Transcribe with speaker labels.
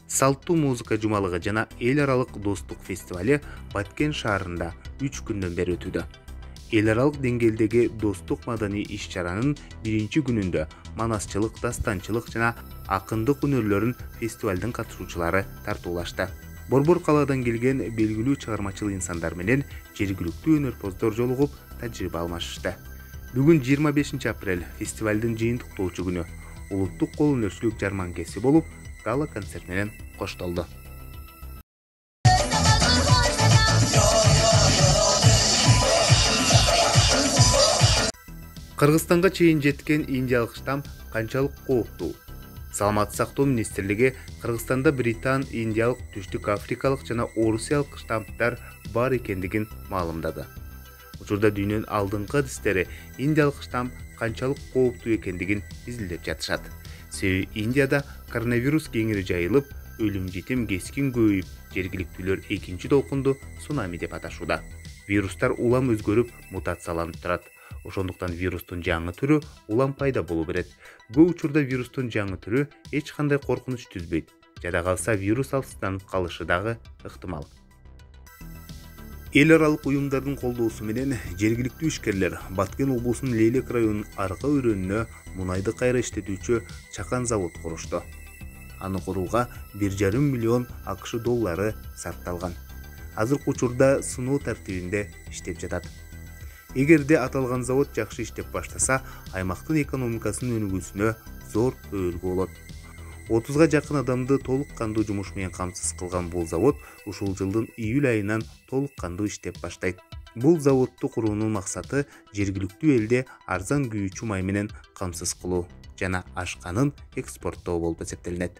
Speaker 1: Салттуу музыка жумалыгы жана эл аралык достук фестивали Баткен шаарында 3 күндөн бери өтүүдө. Эл аралык деңгээлдеги достук маданий иш-чаранын биринчи күнүндө манасчылык, дастанчылык жана акындык өнөрлөрүн фестивалдын катышуучулары тартуулашты. Борбор калаадан келген белгилүү чыгармачыл инсандар менен жергиликтүү өнөрпоздор жолугуп тажрыйба алмашышты. Бүгүн 25 апрель фестивалдын жыйынтыктоочу күнү улуттук кол өнөрчүлүк жарманкеси болуп, гала концерт менен коштолду. Кыргызстанга чейин жеткен индиялык штамм канчалык кооптуу? Саламаттык сактоо министрлиги Кыргызстанда британ, индиялык, түштүк африкалык жана орусиялык штаммдар бар экендигин маалымдады. Учурда дүйнөнүн алдыңкы адистери индиялык штамм канчалык кооптуу экендигин изилдеп жатышат. Себеби Индияда коронавирус кеңири жайылып, өлүм жетим кескин көбөйүп, жергиликтүүлөр экинчи толкунду цунами деп аташууда. Вирустар улам өзгөрүп, мутацияланып турат. Ошондуктан вирустун жаңы түрү улам пайда боло берет. Көп учурда вирустун жаңы түрү эч кандай коркунуч түзбөйт. Жада калса вирус алсызданып калышы дагы ыктымал. Эл аралык уюмдардын колдоосу менен жергиликтүү ишкерлер Баткен облусунун Лейлек районунун арка өрөөнүнө мунайды кайра иштетүүчү чакан завод курушту. Аны курууга 1,5 миллион АКШ доллары сарпталган. Азыркы учурда сыноо тартибинде иштеп жатат. Эгерде аталган завод жакшы иштеп баштаса, аймактын экономикасынын өнүгүүсүнө зор өбөлгө болот. 30га жакын адамды толук кандуу жумуш менен камсыз кылган бул завод ушул жылдын июль айынан толук кандуу иштеп баштайт. Бул заводду куруунун максаты жергиликтүү элде арзан күйүүчү май менен камсыз кылуу жана ашканын экспорттоо болуп эсептелинет.